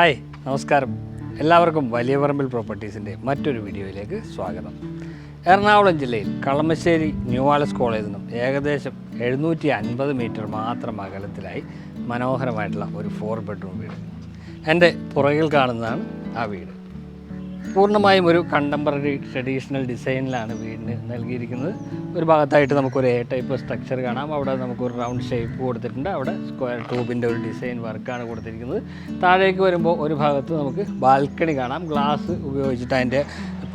Hi നമസ്കാരം. എല്ലാവർക്കും വലിയ പറമ്പിൽ പ്രോപ്പർട്ടീസിൻ്റെ മറ്റൊരു വീഡിയോയിലേക്ക് സ്വാഗതം. എറണാകുളം ജില്ലയിൽ കളമശ്ശേരി ന്യൂ ആലസ് കോളേജിൽ നിന്നും ഏകദേശം 750 മീറ്റർ മാത്രം അകലത്തിലായി മനോഹരമായിട്ടുള്ള ഒരു 4 ബെഡ്റൂം വീട്. എൻ്റെ പുറകിൽ കാണുന്നതാണ് ആ വീട്. പൂർണ്ണമായും ഒരു കണ്ടംപററി ട്രഡീഷണൽ ഡിസൈനിലാണ് വീടിന് നൽകിയിരിക്കുന്നത്. ഒരു ഭാഗത്തായിട്ട് നമുക്കൊരു എ ടൈപ്പ് സ്ട്രക്ചർ കാണാം. അവിടെ നമുക്കൊരു റൗണ്ട് ഷേപ്പ് കൊടുത്തിട്ടുണ്ട്. അവിടെ സ്ക്വയർ ട്യൂബിൻ്റെ ഒരു ഡിസൈൻ വർക്കാണ് കൊടുത്തിരിക്കുന്നത്. താഴേക്ക് വരുമ്പോൾ ഒരു ഭാഗത്ത് നമുക്ക് ബാൽക്കണി കാണാം. ഗ്ലാസ് ഉപയോഗിച്ചിട്ട് അതിൻ്റെ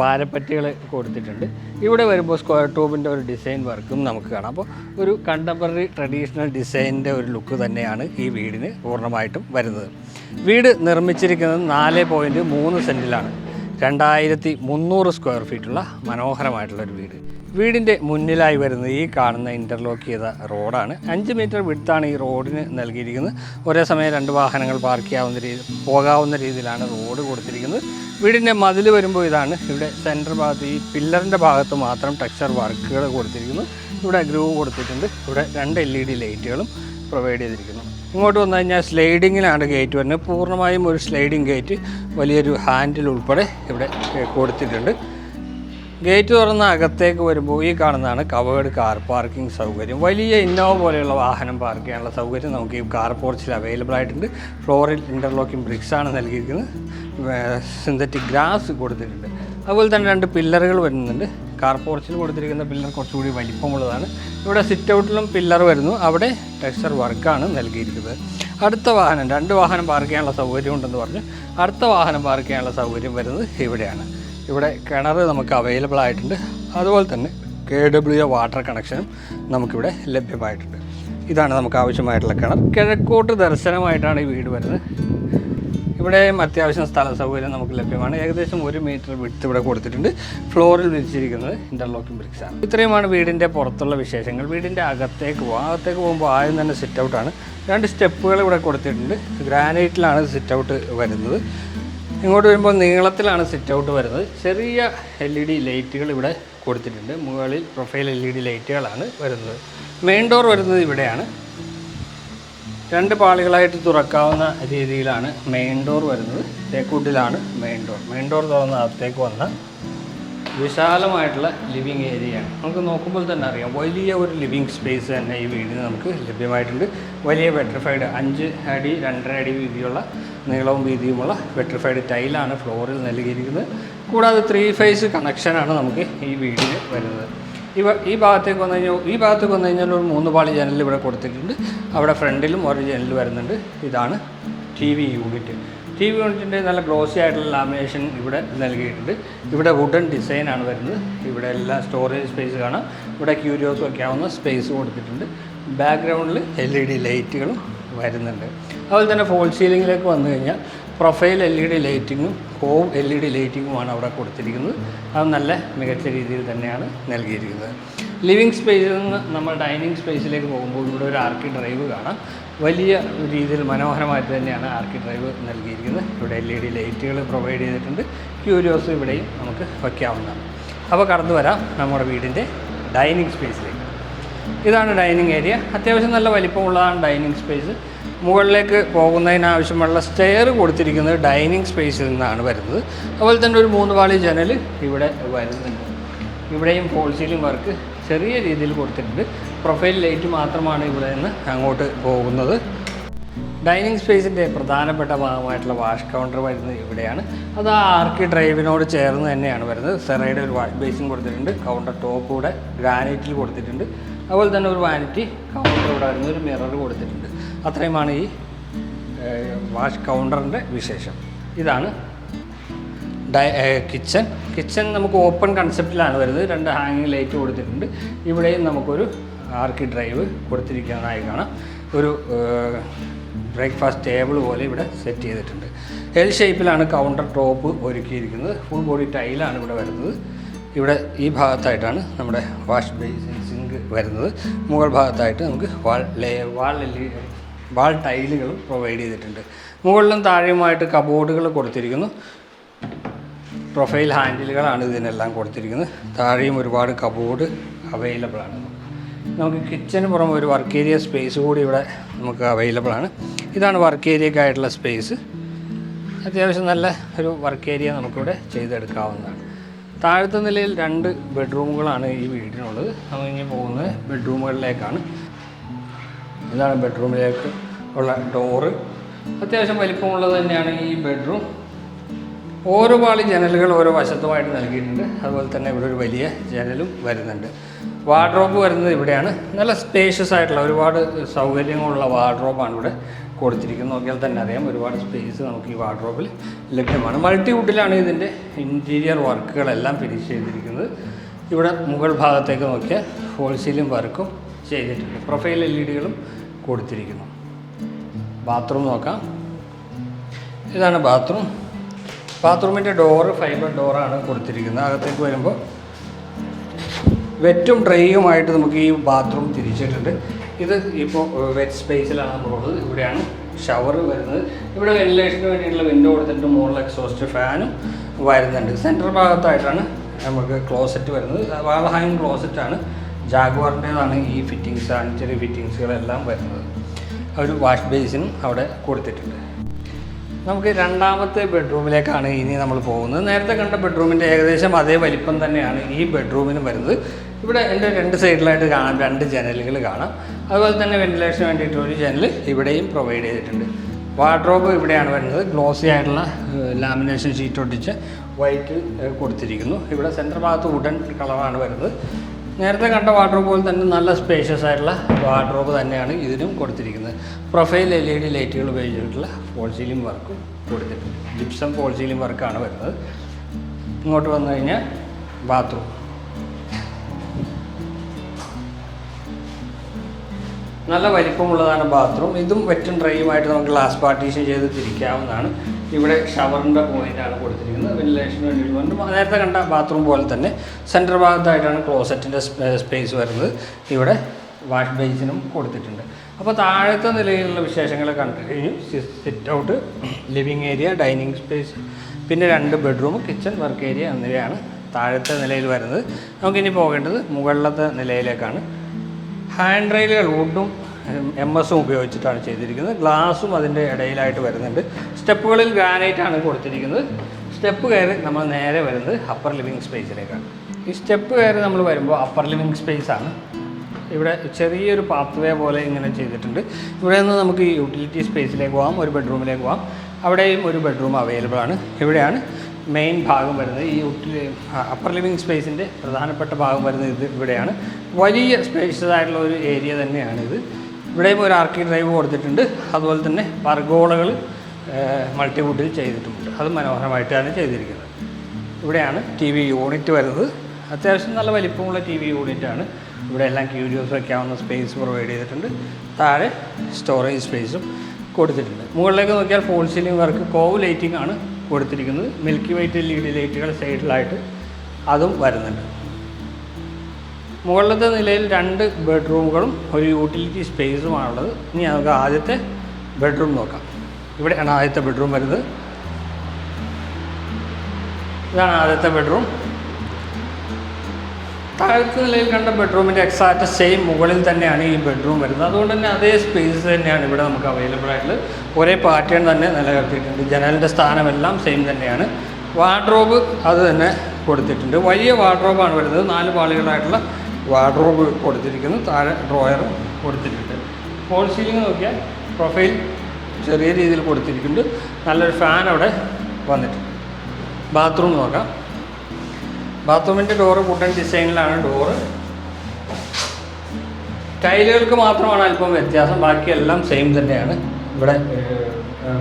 പാരപ്പറ്റികൾ കൊടുത്തിട്ടുണ്ട്. ഇവിടെ വരുമ്പോൾ സ്ക്വയർ ട്യൂബിൻ്റെ ഒരു ഡിസൈൻ വർക്കും നമുക്ക് കാണാം. അപ്പോൾ ഒരു കണ്ടംപററി ട്രഡീഷണൽ ഡിസൈനിൻ്റെ ഒരു ലുക്ക് തന്നെയാണ് ഈ വീടിന് പൂർണ്ണമായിട്ടും വരുന്നത്. വീട് നിർമ്മിച്ചിരിക്കുന്നത് 4.3 സെൻറ്റിലാണ്. 2300 സ്ക്വയർ ഫീറ്റുള്ള മനോഹരമായിട്ടുള്ളൊരു വീട്. വീടിൻ്റെ മുന്നിലായി വരുന്നത് ഈ കാണുന്ന ഇൻ്റർലോക്ക് ചെയ്ത റോഡാണ്. 5 മീറ്റർ വിഡ്ത്താണ് ഈ റോഡിന് നൽകിയിരിക്കുന്നത്. ഒരേ സമയം 2 വാഹനങ്ങൾ പാർക്ക് ചെയ്യാവുന്ന പോകാവുന്ന രീതിയിലാണ് റോഡ് കൊടുത്തിരിക്കുന്നത്. വീടിൻ്റെ മതിൽ വരുമ്പോൾ ഇതാണ്. ഇവിടെ സെൻറ്റർ ഭാഗത്ത് ഈ പില്ലറിൻ്റെ ഭാഗത്ത് മാത്രം ടെക്സ്ചർ വർക്കുകൾ കൊടുത്തിരിക്കുന്നു. ഇവിടെ ഗ്രൂവ് കൊടുത്തിട്ടുണ്ട്. ഇവിടെ 2 LED ലൈറ്റുകളും പ്രൊവൈഡ് ചെയ്തിരിക്കുന്നു. ഇങ്ങോട്ട് വന്നു കഴിഞ്ഞാൽ സ്ലൈഡിങ്ങിലാണ് ഗേറ്റ് വരുന്നത്. പൂർണ്ണമായും ഒരു സ്ലൈഡിങ് ഗേറ്റ്, വലിയൊരു ഹാൻഡിൽ ഉൾപ്പെടെ ഇവിടെ കൊടുത്തിട്ടുണ്ട്. ഗേറ്റ് തുറന്ന അകത്തേക്ക് വരുമ്പോൾ ഈ കാണുന്നതാണ് കവേർഡ് കാർ പാർക്കിംഗ് സൗകര്യം. വലിയ ഇന്നോവ പോലെയുള്ള വാഹനം പാർക്ക് ചെയ്യാനുള്ള സൗകര്യം നമുക്ക് ഈ കാർ പോർച്ചിൽ അവൈലബിൾ ആയിട്ടുണ്ട്. ഫ്ലോറിൽ ഇൻ്റർലോക്കിംഗ് ബ്രിക്സാണ് നൽകിയിരിക്കുന്നത്. സിന്തറ്റിക് ഗ്രാസ് കൊടുത്തിട്ടുണ്ട്. അതുപോലെ തന്നെ 2 പില്ലറുകൾ വരുന്നുണ്ട്. കാർ പോർച്ചിൽ കൊടുത്തിരിക്കുന്ന പില്ലർ കുറച്ചുകൂടി വലിപ്പമുള്ളതാണ്. ഇവിടെ സിറ്റ് ഔട്ടിലും പില്ലർ വരുന്നു. അവിടെ ടെക്സ്ചർ വർക്കാണ് നൽകിയിരിക്കുന്നത്. അടുത്ത വാഹനം 2 വാഹനം പാർക്ക് ചെയ്യാനുള്ള സൗകര്യം ഉണ്ടെന്ന് പറഞ്ഞു. അടുത്ത വാഹനം പാർക്ക് ചെയ്യാനുള്ള സൗകര്യം വരുന്നത് ഇവിടെയാണ്. ഇവിടെ കിണർ നമുക്ക് അവൈലബിൾ ആയിട്ടുണ്ട്. അതുപോലെ തന്നെ KWA വാട്ടർ കണക്ഷനും നമുക്കിവിടെ ലഭ്യമായിട്ടുണ്ട്. ഇതാണ് നമുക്ക് ആവശ്യമായിട്ടുള്ള കിണർ. കിഴക്കോട്ട് ദർശനമായിട്ടാണ് ഈ വീട് വരുന്നത്. ഇവിടെയും അത്യാവശ്യം സ്ഥല സൗകര്യം നമുക്ക് ലഭ്യമാണ്. ഏകദേശം 1 മീറ്റർ വിഡ്ത്ത് ഇവിടെ കൊടുത്തിട്ടുണ്ട്. ഫ്ലോറിൽ വിരിച്ചിരിക്കുന്നത് ഇൻ്റർലോക്കിംഗ് ബ്രിക്സാണ്. ഇത്രയുമാണ് വീടിൻ്റെ പുറത്തുള്ള വിശേഷങ്ങൾ. വീടിൻ്റെ അകത്തേക്ക് പോകുമ്പോൾ ആദ്യം തന്നെ സിറ്റ് ഔട്ടാണ്. 2 സ്റ്റെപ്പുകൾ ഇവിടെ കൊടുത്തിട്ടുണ്ട്. ഗ്രാനൈറ്റിലാണ് സിറ്റ് ഔട്ട് വരുന്നത്. ഇങ്ങോട്ട് വരുമ്പോൾ നീളത്തിലാണ് സിറ്റ് ഔട്ട് വരുന്നത്. ചെറിയ LED ലൈറ്റുകൾ ഇവിടെ കൊടുത്തിട്ടുണ്ട്. മുകളിൽ പ്രൊഫൈൽ LED ലൈറ്റുകളാണ് വരുന്നത്. മെയിൻ ഡോർ വരുന്നത് ഇവിടെയാണ്. 2 പാളികളായിട്ട് തുറക്കാവുന്ന രീതിയിലാണ് മെയിൻ ഡോർ വരുന്നത്. തേക്കുട്ടിലാണ് മെയിൻ ഡോർ തുറന്ന് അകത്തേക്ക് വന്ന വിശാലമായിട്ടുള്ള ലിവിങ് ഏരിയയാണ്. നമുക്ക് നോക്കുമ്പോൾ തന്നെ അറിയാം വലിയ ഒരു ലിവിങ് സ്പേസ് തന്നെ ഈ വീടിന് നമുക്ക് ലഭ്യമായിട്ടുണ്ട്. വലിയ വെട്രിഫൈഡ് 5 അടി 2.5 അടി വീതിയുള്ള നീളവും വീതിയുമുള്ള വെട്രിഫൈഡ് ടൈലാണ് ഫ്ലോറിൽ നൽകിയിരിക്കുന്നത്. കൂടാതെ 3 ഫേസ് കണക്ഷനാണ് നമുക്ക് ഈ വീടിന് വരുന്നത്. ഈ ഭാഗത്തേക്ക് വന്നു കഴിഞ്ഞാൽ ഒരു 3 പാളി ജനൽ ഇവിടെ കൊടുത്തിട്ടുണ്ട്. അവിടെ ഫ്രണ്ടിലും ഒരു ജനൽ വരുന്നുണ്ട്. ഇതാണ് TV യൂണിറ്റ്. TV യൂണിറ്റിൻ്റെ നല്ല ഗ്ലോസി ആയിട്ടുള്ള ലാമിനേഷൻ ഇവിടെ നൽകിയിട്ടുണ്ട്. ഇവിടെ വുഡൻ ഡിസൈനാണ് വരുന്നത്. ഇവിടെ എല്ലാം സ്റ്റോറേജ് സ്പേസ് കാണാം. ഇവിടെ ക്യൂരിയോസ് വയ്ക്കാവുന്ന സ്പേസ് കൊടുത്തിട്ടുണ്ട്. ബാക്ക്ഗ്രൗണ്ടിൽ LED ലൈറ്റുകളും വരുന്നുണ്ട്. അതുപോലെ തന്നെ ഫോൾ സീലിങ്ങിലേക്ക് വന്നു കഴിഞ്ഞാൽ പ്രൊഫൈൽ LED ലൈറ്റിങ്ങും ഹോം LED ലൈറ്റിങ്ങുമാണ് അവിടെ കൊടുത്തിരിക്കുന്നത്. അത് നല്ല മികച്ച രീതിയിൽ തന്നെയാണ് നൽകിയിരിക്കുന്നത്. ലിവിങ് സ്പേസിൽ നിന്ന് നമ്മൾ ഡൈനിങ് സ്പേസിലേക്ക് പോകുമ്പോൾ ഇവിടെ ഒരു ആർക്കി ഡ്രൈവ് കാണാം. വലിയ രീതിയിൽ മനോഹരമായിട്ട് തന്നെയാണ് ആർക്കി ഡ്രൈവ് നൽകിയിരിക്കുന്നത്. ഇവിടെ LED ലൈറ്റുകൾ പ്രൊവൈഡ് ചെയ്തിട്ടുണ്ട്. ക്യൂരിയോസ് ഇവിടെയും നമുക്ക് വയ്ക്കാവുന്നതാണ്. അപ്പോൾ കടന്നു വരാം നമ്മുടെ വീടിൻ്റെ ഡൈനിങ് സ്പേസിലേക്ക്. ഇതാണ് ഡൈനിങ് ഏരിയ. അത്യാവശ്യം നല്ല വലിപ്പമുള്ളതാണ് ഡൈനിങ് സ്പേസ്. മുകളിലേക്ക് പോകുന്നതിനാവശ്യമുള്ള സ്റ്റെയർ കൊടുത്തിരിക്കുന്നത് ഡൈനിങ് സ്പേസിൽ നിന്നാണ് വരുന്നത്. അതുപോലെ തന്നെ ഒരു 3 പാളി ജനൽ ഇവിടെ വരുന്നുണ്ട്. ഇവിടെയും ഫോൾ സീലിംഗ് വർക്ക് ചെറിയ രീതിയിൽ കൊടുത്തിട്ടുണ്ട്. പ്രൊഫൈൽ ലൈറ്റ് മാത്രമാണ് ഇവിടെ നിന്ന് അങ്ങോട്ട് പോകുന്നത്. ഡൈനിങ് സ്പേസിൻ്റെ പ്രധാനപ്പെട്ട ഭാഗമായിട്ടുള്ള വാഷ് കൗണ്ടർ വരുന്നത് ഇവിടെയാണ്. അത് ആ ആർക്കി ഡ്രൈവിനോട് ചേർന്ന് തന്നെയാണ് വരുന്നത്. സെറയുടെ ഒരു വാഷ് ബേസിൻ കൊടുത്തിട്ടുണ്ട്. കൗണ്ടർ ടോപ്പ് ഇവിടെ ഗ്രാനൈറ്റിൽ കൊടുത്തിട്ടുണ്ട്. അതുപോലെ തന്നെ ഒരു വാനിറ്റി കൗണ്ടർ ഇവിടെ വരുന്ന ഒരു മിറർ കൊടുത്തിട്ടുണ്ട്. അത്രയുമാണ് ഈ വാഷ് കൗണ്ടറിൻ്റെ വിശേഷം. ഇതാണ് കിച്ചൺ നമുക്ക് ഓപ്പൺ കൺസെപ്റ്റിലാണ് വരുന്നത്. 2 ഹാങ്ങിങ് ലൈറ്റ് കൊടുത്തിട്ടുണ്ട്. ഇവിടെയും നമുക്കൊരു ആർക്കി ഡ്രൈവ് കൊടുത്തിരിക്കുന്നതായി കാണാം. ഒരു ബ്രേക്ക്ഫാസ്റ്റ് ടേബിൾ പോലെ ഇവിടെ സെറ്റ് ചെയ്തിട്ടുണ്ട്. L ഷേപ്പിലാണ് കൗണ്ടർ ടോപ്പ് ഒരുക്കിയിരിക്കുന്നത്. ഫുൾ ബോഡി ടൈലാണ് ഇവിടെ വരുന്നത്. ഇവിടെ ഈ ഭാഗത്തായിട്ടാണ് നമ്മുടെ വാഷ് ബേസിൻ സിങ്ക് വരുന്നത്. മുകൾ ഭാഗത്തായിട്ട് നമുക്ക് വാൾ ടൈലുകളും പ്രൊവൈഡ് ചെയ്തിട്ടുണ്ട്. മുകളിലും താഴെയുമായിട്ട് കബോർഡുകൾ കൊടുത്തിരിക്കുന്നു. പ്രൊഫൈൽ ഹാൻഡിലുകളാണ് ഇതിനെല്ലാം കൊടുത്തിരിക്കുന്നത്. താഴെയും ഒരുപാട് കബോർഡ് അവൈലബിൾ ആണ്. നമുക്ക് കിച്ചന് പുറമെ ഒരു വർക്ക് ഏരിയ സ്പേസ് കൂടി ഇവിടെ നമുക്ക് അവൈലബിൾ ആണ്. ഇതാണ് വർക്ക് ഏരിയക്കായിട്ടുള്ള സ്പേസ്. അത്യാവശ്യം നല്ല ഒരു വർക്ക് ഏരിയ നമുക്കിവിടെ ചെയ്തെടുക്കാവുന്നതാണ്. താഴത്തെ നിലയിൽ 2 ബെഡ്റൂമുകളാണ് ഈ വീടിനുള്ളത്. നമ്മൾ ഇനി പോകുന്നത് ബെഡ്റൂമുകളിലേക്കാണ്. ഇതാണ് ബെഡ്റൂമിലേക്ക് ഉള്ള ഡോറ്. അത്യാവശ്യം വലിപ്പമുള്ളത് തന്നെയാണ് ഈ ബെഡ്റൂം. ഓരോ പാളി ജനലുകൾ ഓരോ വശത്തുമായിട്ട് നൽകിയിട്ടുണ്ട്. അതുപോലെ തന്നെ ഇവിടെ ഒരു വലിയ ജനലും വരുന്നുണ്ട്. വാർഡ്രോബ് വരുന്നത് ഇവിടെയാണ്. നല്ല സ്പേഷ്യസ് ആയിട്ടുള്ള ഒരുപാട് സൗകര്യങ്ങളുള്ള വാർഡ്രോബാണ് ഇവിടെ കൊടുത്തിരിക്കുന്നത്. നോക്കിയാൽ തന്നെ അറിയാം, ഒരുപാട് സ്പേസ് നമുക്ക് ഈ വാർഡ്രോബിൽ ലഭ്യമാണ്. മൾട്ടിവുഡിലാണ് ഇതിൻ്റെ ഇൻറ്റീരിയർ വർക്കുകളെല്ലാം ഫിനിഷ് ചെയ്തിരിക്കുന്നത്. ഇവിടെ മുകൾ ഭാഗത്തേക്ക് നോക്കിയാൽ ഫോൾ സീലിംഗ് വർക്കും ചെയ്തിട്ടുണ്ട്. പ്രൊഫൈൽ LED-കളും കൊടുത്തിരിക്കുന്നു. ബാത്റൂം നോക്കാം. ഇതാണ് ബാത്റൂം. ബാത്റൂമിൻ്റെ ഡോറ് ഫൈബർ ഡോറാണ് കൊടുത്തിരിക്കുന്നത്. അകത്തേക്ക് വരുമ്പോൾ വെറ്റും ഡ്രൈയുമായിട്ട് നമുക്ക് ഈ ബാത്റൂം തിരിച്ചിട്ടുണ്ട്. ഇത് ഇപ്പോൾ വെറ്റ് സ്പേസിലാണ് നമ്മളുള്ളത്. ഇവിടെയാണ് ഷവർ വരുന്നത്. ഇവിടെ വെന്റിലേഷന് വേണ്ടിയിട്ടുള്ള വിൻഡോ കൊടുത്തിട്ട് മുകളിൽ എക്സോസ്റ്റ് ഫാനും വരുന്നുണ്ട്. സെൻട്രൽ ഭാഗത്തായിട്ടാണ് നമുക്ക് ക്ലോസറ്റ് വരുന്നത്. വാൾ ഹാങ്ങിങ് ക്ലോസറ്റാണ്. ജാഗ്വാറിൻ്റേതാണ് ഈ ഫിറ്റിങ്സ്, സാനിറ്ററി ഫിറ്റിങ്സുകളെല്ലാം വരുന്നത്. ഒരു വാഷ് ബേസിനും അവിടെ കൊടുത്തിട്ടുണ്ട്. നമുക്ക് രണ്ടാമത്തെ ബെഡ്റൂമിലേക്കാണ് ഇനി നമ്മൾ പോകുന്നത്. നേരത്തെ കണ്ട ബെഡ്റൂമിൻ്റെ ഏകദേശം അതേ വലിപ്പം തന്നെയാണ് ഈ ബെഡ്റൂമിന് വരുന്നത്. ഇവിടെ എൻ്റെ 2 സൈഡിലായിട്ട് കാണാം 2 ജനലുകൾ കാണാം. അതുപോലെ തന്നെ വെന്റിലേഷന് വേണ്ടിയിട്ട് ഒരു ജനൽ ഇവിടെയും പ്രൊവൈഡ് ചെയ്തിട്ടുണ്ട്. വാർഡ്രോബ് ഇവിടെയാണ് വരുന്നത്. ഗ്ലോസി ആയിട്ടുള്ള ലാമിനേഷൻ ഷീറ്റ് ഒട്ടിച്ച് വൈറ്റ് കൊടുത്തിരിക്കുന്നു. ഇവിടെ സെൻറ്റർ ഭാഗത്ത് വുഡൻ കളറാണ് വരുന്നത്. നേരത്തെ കണ്ട വാർഡ്രോബ് പോലെ തന്നെ നല്ല സ്പേഷ്യസ് ആയിട്ടുള്ള വാർഡ്രോബ് തന്നെയാണ് ഇതിനും കൊടുത്തിരിക്കുന്നത്. പ്രൊഫൈൽ LED ലൈറ്റുകൾ ഉപയോഗിച്ചിട്ടുള്ള ഫോൾ സീലിംഗ് വർക്കും കൊടുത്തിട്ടുണ്ട്. ജിപ്സം ഫോൾ സീലിംഗ് വർക്കാണ് വരുന്നത്. ഇങ്ങോട്ട് വന്നു കഴിഞ്ഞാൽ ബാത്റൂം. നല്ല വലിപ്പമുള്ളതാണ് ബാത്റൂം. ഇതും വെറ്റും ഡ്രൈയുമായിട്ട് നമുക്ക് ഗ്ലാസ് പാർട്ടീഷൻ ചെയ്ത് തിരിക്കാവുന്നതാണ്. ഇവിടെ ഷവറിൻ്റെ പോയിൻ്റാണ് കൊടുത്തിരിക്കുന്നത്. വെന്റിലേഷന് വേണ്ടിയിട്ട് നേരത്തെ കണ്ട ബാത്റൂം പോലെ തന്നെ സെൻട്രൽ ഭാഗത്തായിട്ടാണ് ക്ലോസറ്റിൻ്റെ സ്പേസ് വരുന്നത്. ഇവിടെ വാഷ് ബേസിനും കൊടുത്തിട്ടുണ്ട്. അപ്പോൾ താഴത്തെ നിലയിലുള്ള വിശേഷങ്ങൾ കണ്ടു കഴിഞ്ഞു. Sit out, living area, dining space, പിന്നെ 2 ബെഡ്റൂം, കിച്ചൺ, വർക്ക് ഏരിയ എന്നിവയാണ് താഴത്തെ നിലയിൽ വരുന്നത്. നമുക്കിനി പോകേണ്ടത് മുകളിലത്തെ നിലയിലേക്കാണ്. ഹാൻഡ് റെയിലുകൾ വുഡും MS-ഉം ഉപയോഗിച്ചിട്ടാണ് ചെയ്തിരിക്കുന്നത്. ഗ്ലാസും അതിൻ്റെ ഇടയിലായിട്ട് വരുന്നുണ്ട്. സ്റ്റെപ്പുകളിൽ ഗ്രാനൈറ്റാണ് കൊടുത്തിരിക്കുന്നത്. സ്റ്റെപ്പ് കയറി നമ്മൾ നേരെ വരുന്നത് അപ്പർ ലിവിങ് സ്പേസിലേക്കാണ്. ഈ സ്റ്റെപ്പ് കയറി നമ്മൾ വരുമ്പോൾ അപ്പർ ലിവിങ് സ്പേസാണ്. ഇവിടെ ചെറിയൊരു പാത്ത് വേ പോലെ ഇങ്ങനെ ചെയ്തിട്ടുണ്ട്. ഇവിടെ നിന്ന് നമുക്ക് ഈ യൂട്ടിലിറ്റി സ്പേസിലേക്ക് പോകാം, ഒരു ബെഡ്റൂമിലേക്ക് പോകാം. അവിടെയും ഒരു ബെഡ്റൂം അവൈലബിൾ ആണ്. ഇവിടെയാണ് മെയിൻ ഭാഗം വരുന്നത്. ഈ അപ്പർ ലിവിങ് സ്പേസിൻ്റെ പ്രധാനപ്പെട്ട ഭാഗം വരുന്നത് ഇവിടെയാണ്. വലിയ സ്പേഷ്യസ് ആയിട്ടുള്ള ഒരു ഏരിയ തന്നെയാണിത്. ഇവിടെയും ഒരു ആർക്കി ഡ്രൈവ് കൊടുത്തിട്ടുണ്ട്. അതുപോലെ തന്നെ പർഗോളകൾ മൾട്ടിവുഡിൽ ചെയ്തിട്ടുമുണ്ട്. അത് മനോഹരമായിട്ടാണ് ചെയ്തിരിക്കുന്നത്. ഇവിടെയാണ് TV യൂണിറ്റ് വരുന്നത്. അത്യാവശ്യം നല്ല വലിപ്പമുള്ള TV യൂണിറ്റാണ്. ഇവിടെ എല്ലാം ക്യൂരിയോസ് വയ്ക്കാവുന്ന സ്പേസ് പ്രൊവൈഡ് ചെയ്തിട്ടുണ്ട്. താഴെ സ്റ്റോറേജ് സ്പേസും കൊടുത്തിട്ടുണ്ട്. മുകളിലേക്ക് നോക്കിയാൽ false ceiling work, cove lighting ആണ് കൊടുത്തിരിക്കുന്നത്. മിൽക്കി വൈറ്റ് LED ലൈറ്റുകൾ സൈഡിലായിട്ട് അതും വരുന്നുണ്ട്. മുകളിലത്തെ നിലയിൽ 2 ബെഡ്റൂമുകളും ഒരു യൂട്ടിലിറ്റി സ്പേസുമാണുള്ളത്. ഇനി നമുക്ക് ആദ്യത്തെ ബെഡ്റൂം നോക്കാം. ഇവിടെയാണ് ആദ്യത്തെ ബെഡ്റൂം വരുന്നത്. ഇതാണ് ആദ്യത്തെ ബെഡ്റൂം. താഴത്തെ നിലയിൽ കണ്ട ബെഡ്റൂമിൻ്റെ എക്സാക്റ്റ് സെയിം മുകളിൽ തന്നെയാണ് ഈ ബെഡ്റൂം വരുന്നത്. അതുകൊണ്ട് തന്നെ അതേ സ്പേസ് തന്നെയാണ് ഇവിടെ നമുക്ക് അവൈലബിൾ ആയിട്ടുള്ളത്. ഒരേ പാറ്റേൺ തന്നെ നിലനിർത്തിയിട്ടുണ്ട്. ജനലിൻ്റെ സ്ഥാനമെല്ലാം സെയിം തന്നെയാണ്. വാർഡ്രോബ് അത് തന്നെ കൊടുത്തിട്ടുണ്ട്. വലിയ വാർഡ്രോബാണ് വരുന്നത്. 4 പാളികളായിട്ടുള്ള വാർഡ്രോബ് കൊടുത്തിരിക്കുന്നു. താഴെ ഡ്രോയറും കൊടുത്തിട്ടുണ്ട്. ഫോൾ സീലിംഗ് നോക്കിയാൽ പ്രൊഫൈൽ ചെറിയ രീതിയിൽ കൊടുത്തിരിക്കുന്നുണ്ട്. നല്ലൊരു ഫാൻ അവിടെ വന്നിട്ടുണ്ട്. ബാത്റൂം നോക്കാം. ബാത്റൂമിൻ്റെ ഡോറ് വുഡൻ ഡിസൈനിലാണ് ഡോറ്. ടൈലുകൾക്ക് മാത്രമാണ് അല്പം വ്യത്യാസം. ബാക്കിയെല്ലാം സെയിം തന്നെയാണ്. ഇവിടെ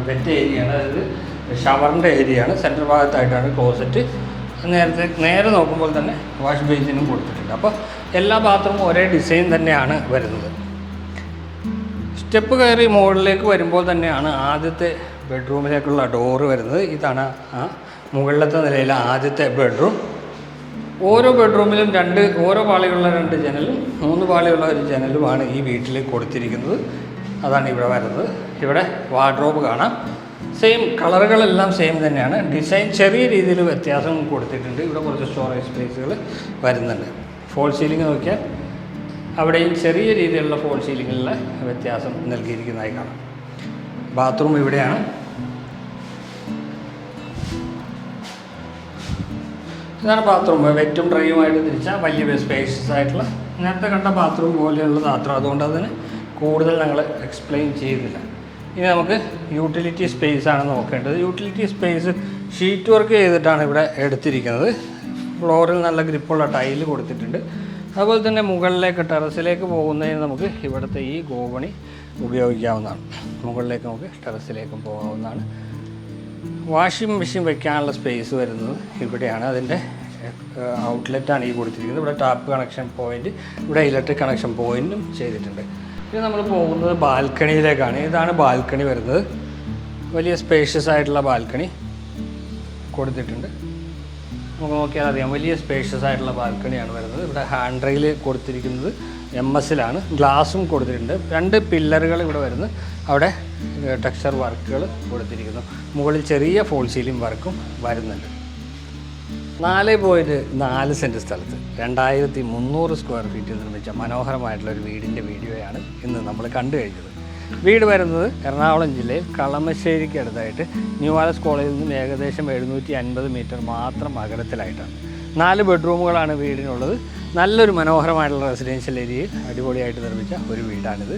വെറ്റ് ഏരിയയാണ്, അതായത് ഷവറിൻ്റെ ഏരിയയാണ്. സെൻട്രൽ ഭാഗത്തായിട്ടാണ് ക്ലോസറ്റ്. നേരെ നോക്കുമ്പോൾ തന്നെ വാഷ് ബേസിനും കൊടുത്തിട്ടുണ്ട്. അപ്പോൾ എല്ലാ ബാത്റൂമും ഒരേ ഡിസൈൻ തന്നെയാണ് വരുന്നത്. സ്റ്റെപ്പ് കയറി മുകളിലേക്ക് വരുമ്പോൾ തന്നെയാണ് ആദ്യത്തെ ബെഡ്റൂമിലേക്കുള്ള ഡോറ് വരുന്നത്. ഇതാണ് മുകളിലത്തെ നിലയിലെ ആദ്യത്തെ ബെഡ്റൂം. ഓരോ ബെഡ്റൂമിലും ഓരോ പാളിയുള്ള 2 ജനലും 3 പാളിയുള്ള ഒരു ജനലുമാണ് ഈ വീട്ടിൽ കൊടുത്തിരിക്കുന്നത്. അതാണ് ഇവിടെ വരുന്നത്. ഇവിടെ വാർഡ്രോബ് കാണാം. സെയിം കളറുകളെല്ലാം സെയിം തന്നെയാണ്. ഡിസൈൻ ചെറിയ രീതിയിൽ വ്യത്യാസം കൊടുത്തിട്ടുണ്ട്. ഇവിടെ കുറച്ച് സ്റ്റോറേജ് സ്പേസുകൾ വരുന്നുണ്ട്. ഫോൾ സീലിംഗ് നോക്കിയാൽ അവിടെയും ചെറിയ രീതിയിലുള്ള ഫോൾ സീലിങ്ങിലുള്ള വ്യത്യാസം നൽകിയിരിക്കുന്നതായി കാണാം. ബാത്റൂം ഇവിടെയാണ്. ഇതാണ് ബാത്റൂം. വെറ്റും ഡ്രൈയുമായിട്ട് തിരിച്ചാൽ വലിയ സ്പേഷ്യസ് ആയിട്ടുള്ള നേരത്തെ കണ്ട ബാത്റൂം പോലെയുള്ള ബാത്റൂം. അതുകൊണ്ട് അതിന് കൂടുതൽ ഞങ്ങൾ എക്സ്പ്ലെയിൻ ചെയ്യുന്നില്ല. ഇനി നമുക്ക് യൂട്ടിലിറ്റി സ്പേസ് ആണ് നോക്കേണ്ടത്. യൂട്ടിലിറ്റി സ്പേസ് ഷീറ്റ് വർക്ക് ചെയ്തിട്ടാണ് ഇവിടെ എടുത്തിരിക്കുന്നത്. ഫ്ലോറിൽ നല്ല ഗ്രിപ്പുള്ള ടൈല് കൊടുത്തിട്ടുണ്ട്. അതുപോലെ തന്നെ മുകളിലേക്ക് ടെറസിലേക്ക് പോകുന്നതിന് നമുക്ക് ഇവിടുത്തെ ഈ ഗോവണി ഉപയോഗിക്കാവുന്നതാണ്. മുകളിലേക്ക് നമുക്ക് ടെറസിലേക്കും പോകാവുന്നതാണ്. വാഷിംഗ് മെഷീൻ വെക്കാനുള്ള സ്പേസ് വരുന്നത് ഇവിടെയാണ്. അതിൻ്റെ ഔട്ട്ലെറ്റാണ് ഈ കൊടുത്തിരിക്കുന്നത്. ഇവിടെ ടാപ്പ് കണക്ഷൻ പോയിൻറ്റ്, ഇവിടെ ഇലക്ട്രിക് കണക്ഷൻ പോയിൻറ്റും ചെയ്തിട്ടുണ്ട്. ഇനി നമ്മൾ പോകുന്നത് ബാൽക്കണിയിലേക്കാണ്. ഇതാണ് ബാൽക്കണി വരുന്നത്. വലിയ സ്പേഷ്യസ് ആയിട്ടുള്ള ബാൽക്കണി കൊടുത്തിട്ടുണ്ട്. നമുക്ക് നോക്കിയാൽ അറിയാം, വലിയ സ്പേഷ്യസ് ആയിട്ടുള്ള ബാൽക്കണിയാണ് വരുന്നത്. ഇവിടെ ഹാൻഡ് റെയിൽ കൊടുത്തിരിക്കുന്നത് MS-ലാണ്. ഗ്ലാസും കൊടുത്തിട്ടുണ്ട്. 2 പില്ലറുകൾ ഇവിടെ വരുന്നു. അവിടെ ടെക്സ്ചർ വർക്കുകൾ കൊടുത്തിരിക്കുന്നു. മുകളിൽ ചെറിയ ഫോൾ സീലിംഗ് വർക്കും വരുന്നുണ്ട്. 4.4 സെൻറ്റ് സ്ഥലത്ത് 2300 സ്ക്വയർ ഫീറ്റിൽ നിർമ്മിച്ച മനോഹരമായിട്ടുള്ളൊരു വീടിൻ്റെ വീഡിയോയാണ് ഇന്ന് നമ്മൾ കണ്ടു കഴിഞ്ഞത്. വീട് വരുന്നത് എറണാകുളം ജില്ലയിൽ കളമശ്ശേരിക്ക് അടുത്തായിട്ട് ന്യൂ പാലസ് കോളേജിൽ നിന്നും ഏകദേശം 750 മീറ്റർ മാത്രം അകലത്തിലായിട്ടാണ്. 4 ബെഡ്റൂമുകളാണ് വീടിനുള്ളത്. നല്ലൊരു മനോഹരമായിട്ടുള്ള റെസിഡൻഷ്യൽ ഏരിയയിൽ അടിപൊളിയായിട്ട് നിർമ്മിച്ച ഒരു വീടാണിത്.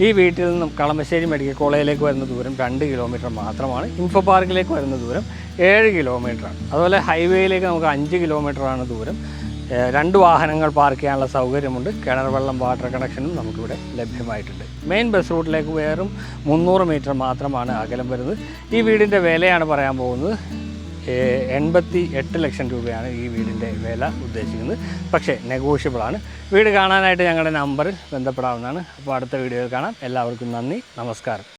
ഈ വീട്ടിൽ നിന്നും കളമശ്ശേരി മെഡിക്കൽ കോളേജിലേക്ക് വരുന്ന ദൂരം 2 കിലോമീറ്റർ മാത്രമാണ്. ഇൻഫോ പാർക്കിലേക്ക് വരുന്ന ദൂരം 7 കിലോമീറ്ററാണ്. അതുപോലെ ഹൈവേയിലേക്ക് നമുക്ക് 5 കിലോമീറ്ററാണ് ദൂരം. 2 വാഹനങ്ങൾ പാർക്ക് ചെയ്യാനുള്ള സൗകര്യമുണ്ട്. കിണർ വെള്ളം, വാട്ടർ കണക്ഷനും നമുക്കിവിടെ ലഭ്യമായിട്ടുണ്ട്. മെയിൻ ബസ് റൂട്ടിലേക്ക് വെറും 300 മീറ്റർ മാത്രമാണ് അകലം വരുന്നത്. ഈ വീടിൻ്റെ വിലയാണ് പറയാൻ പോകുന്നത്. 88 ലക്ഷം രൂപയാണ് ഈ വീടിൻ്റെ വില ഉദ്ദേശിക്കുന്നത്. പക്ഷേ നെഗോഷ്യബിളാണ്. വീട് കാണാനായിട്ട് ഞങ്ങളുടെ നമ്പറിൽ ബന്ധപ്പെടാവുന്നതാണ്. അപ്പോൾ അടുത്ത വീഡിയോയിൽ കാണാം. എല്ലാവർക്കും നന്ദി, നമസ്കാരം.